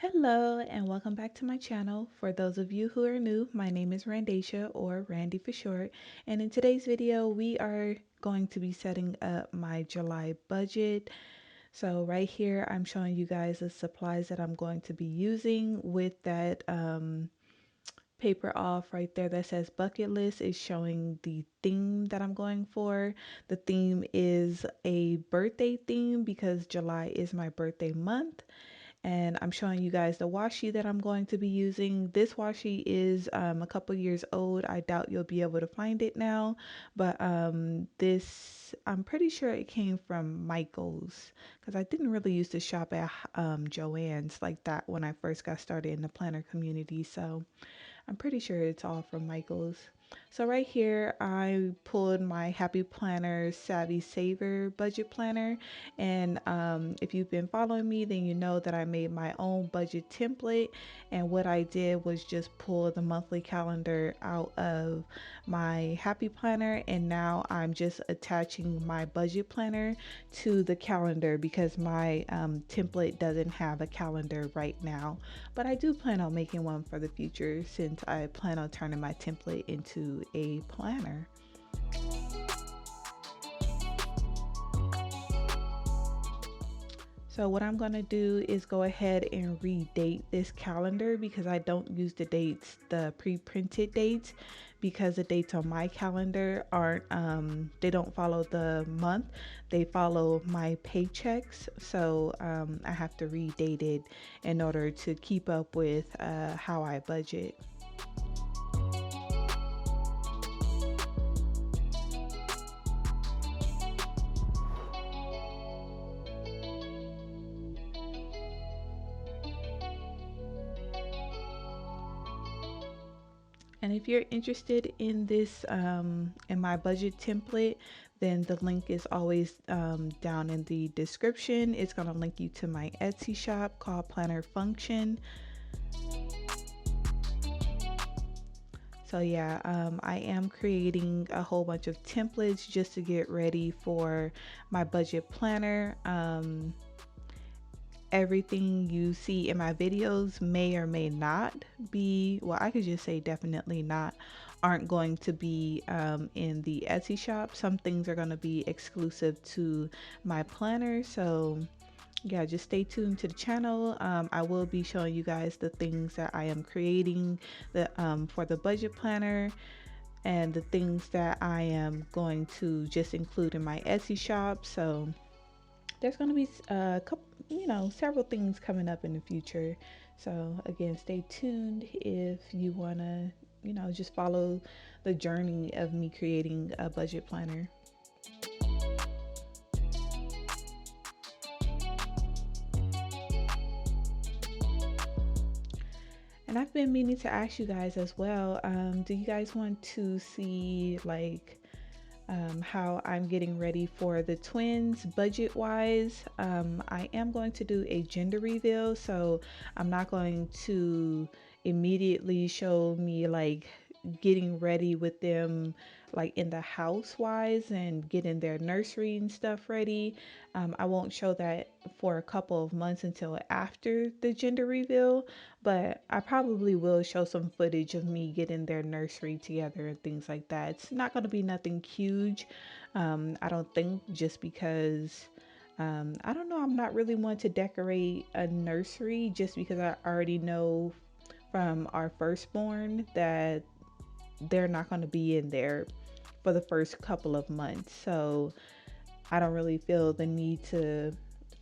Hello and welcome back to my channel. For those of you who are new, my name is Randesha, or Randy for short, and in today's video we are going to be setting up my July budget. So right here I'm showing you guys the supplies that I'm going to be using with that paper off right there that says bucket list. Is showing the theme that I'm going for. The theme is a birthday theme because July is my birthday month, and I'm showing you guys the washi that I'm going to be using. This washi is a couple years old. I doubt you'll be able to find it now, but this, I'm pretty sure it came from Michael's because I didn't really used to shop at Joann's like that when I first got started in the planner community. So I'm pretty sure it's all from Michael's. So right here, I pulled my Happy Planner Saavy Saver budget planner. And if you've been following me, then you know that I made my own budget template. And what I did was just pull the monthly calendar out of my Happy Planner. And now I'm just attaching my budget planner to the calendar because my template doesn't have a calendar right now. But I do plan on making one for the future since I plan on turning my template into a planner. So what I'm going to do is go ahead and redate this calendar because I don't use the dates, the pre-printed dates, because the dates on my calendar aren't, they don't follow the month, they follow my paychecks. So I have to redate it in order to keep up with how I budget. And if you're interested in this, in my budget template, then the link is always down in the description. It's going to link you to my Etsy shop called Planner Function. So yeah, I am creating a whole bunch of templates just to get ready for my budget planner. Everything you see in my videos may or may not be, well, I could just say definitely not, aren't going to be in the Etsy shop. Some things are going to be exclusive to my planner. So yeah, just stay tuned to the channel. I will be showing you guys the things that I am creating for the budget planner, and the things that I am going to just include in my Etsy shop. So there's going to be a couple, several things coming up in the future. So again, stay tuned if you want to, just follow the journey of me creating a budget planner. And I've been meaning to ask you guys as well, do you guys want to see how I'm getting ready for the twins budget wise? I am going to do a gender reveal, so I'm not going to immediately show me getting ready with them like in the house wise and getting their nursery and stuff ready. I won't show that for a couple of months until after the gender reveal, but I probably will show some footage of me getting their nursery together and things like that. It's not going to be nothing huge, I don't think, just because I don't know, I'm not really one to decorate a nursery, just because I already know from our firstborn that they're not going to be in there for the first couple of months. So I don't really feel the need to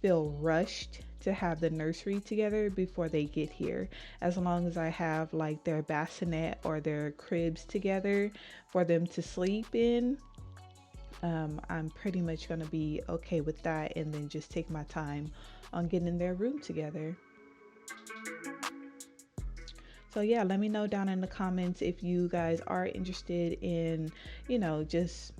feel rushed to have the nursery together before they get here. As long as I have like their bassinet or their cribs together for them to sleep in, I'm pretty much going to be okay with that, and then just take my time on getting their room together. So yeah, let me know down in the comments if you guys are interested in, just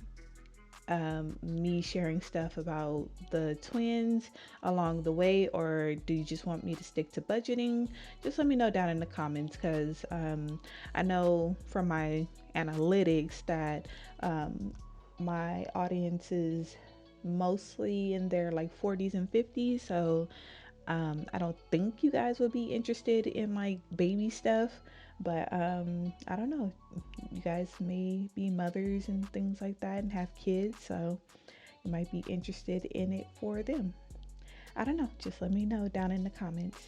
me sharing stuff about the twins along the way, or do you just want me to stick to budgeting? Just let me know down in the comments, because I know from my analytics that my audience is mostly in their like 40s and 50s. So I don't think you guys would be interested in like baby stuff, but I don't know. You guys may be mothers and things like that and have kids, so you might be interested in it for them. I don't know. Just let me know down in the comments.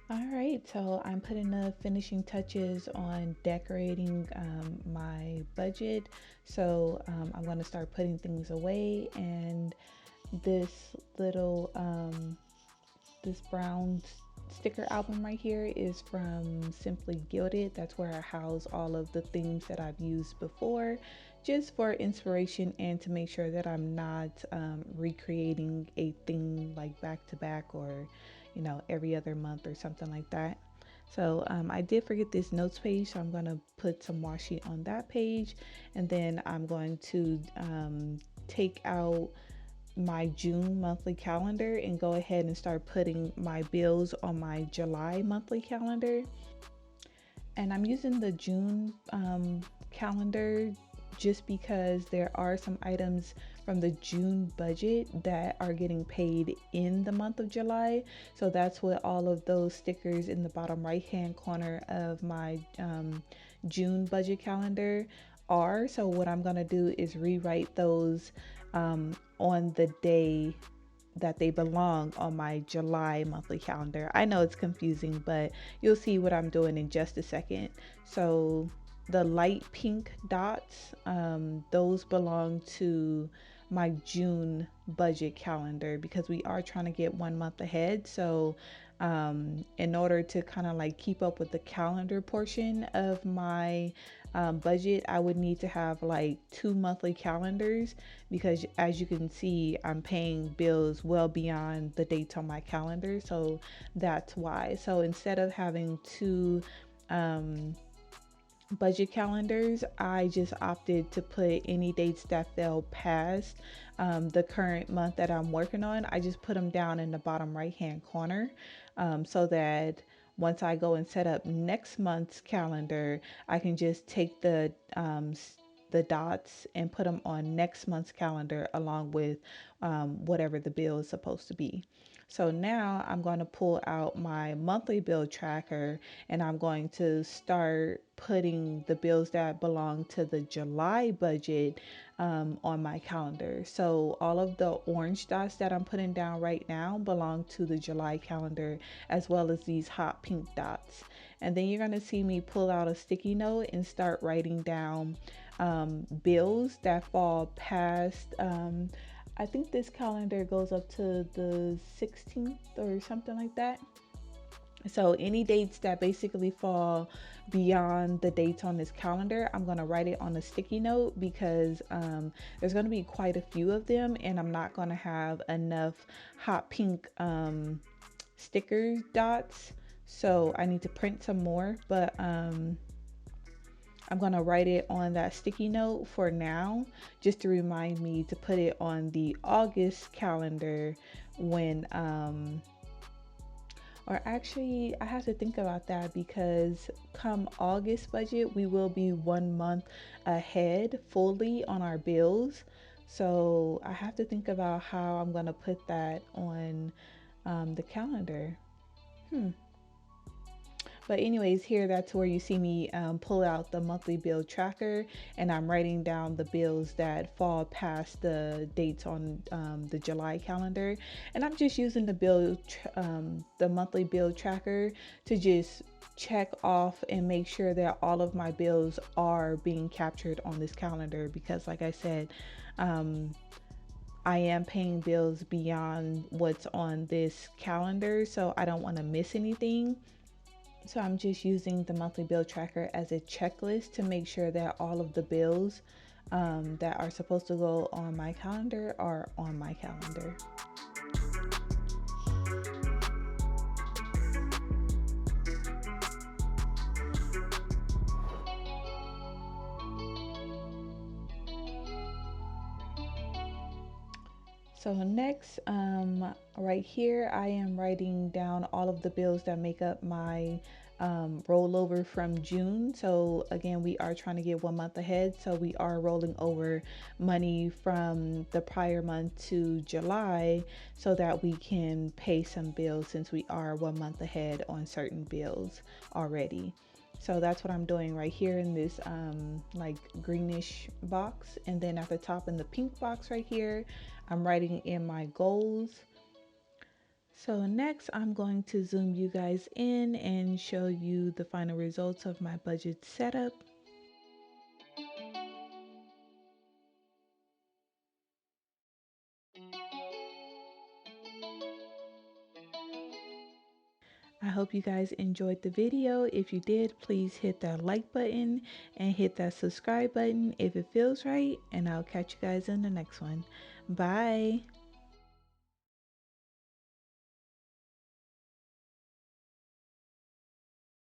All right, so I'm putting the finishing touches on decorating my budget. So I'm going to start putting things away, and this little this brown sticker album right here is from Simply Gilded. That's where I house all of the things that I've used before, just for inspiration and to make sure that I'm not recreating a thing like back to back, or every other month or something like that. So I did forget this notes page, so I'm going to put some washi on that page, and then I'm going to take out my June monthly calendar and go ahead and start putting my bills on my July monthly calendar. And I'm using the June calendar just because there are some items from the June budget that are getting paid in the month of July. So that's what all of those stickers in the bottom right hand corner of my June budget calendar are. So what I'm going to do is rewrite those on the day that they belong on my July monthly calendar. I know it's confusing, but you'll see what I'm doing in just a second. So the light pink dots, those belong to my June budget calendar because we are trying to get 1 month ahead. So in order to kind of like keep up with the calendar portion of my budget, I would need to have like 2 monthly calendars, because as you can see, I'm paying bills well beyond the dates on my calendar. So that's why. So instead of having two budget calendars, I just opted to put any dates that fell past the current month that I'm working on. I just put them down in the bottom right hand corner, so that once I go and set up next month's calendar, I can just take the dots and put them on next month's calendar along with whatever the bill is supposed to be. So now I'm going to pull out my monthly bill tracker and I'm going to start putting the bills that belong to the July budget on my calendar. So all of the orange dots that I'm putting down right now belong to the July calendar, as well as these hot pink dots. And then you're going to see me pull out a sticky note and start writing down bills that fall past I think this calendar goes up to the 16th or something like that. So any dates that basically fall beyond the dates on this calendar, I'm going to write it on a sticky note because there's going to be quite a few of them and I'm not going to have enough hot pink sticker dots. So I need to print some more, but I'm going to write it on that sticky note for now, just to remind me to put it on the August calendar when, or actually, I have to think about that because come August budget, we will be 1 month ahead fully on our bills. So I have to think about how I'm going to put that on the calendar. But anyways, here that's where you see me pull out the monthly bill tracker and I'm writing down the bills that fall past the dates on the July calendar. And I'm just using the monthly bill tracker to just check off and make sure that all of my bills are being captured on this calendar because like I said, I am paying bills beyond what's on this calendar, so I don't want to miss anything. So I'm just using the monthly bill tracker as a checklist to make sure that all of the bills that are supposed to go on my calendar are on my calendar. So next, right here, I am writing down all of the bills that make up my rollover from June. So again, we are trying to get 1 month ahead. So we are rolling over money from the prior month to July so that we can pay some bills since we are 1 month ahead on certain bills already. So that's what I'm doing right here in this like greenish box. And then at the top in the pink box right here, I'm writing in my goals. So next I'm going to zoom you guys in and show you the final results of my budget setup. I hope you guys enjoyed the video. If you did, please hit that like button and hit that subscribe button if it feels right. And I'll catch you guys in the next one. Bye.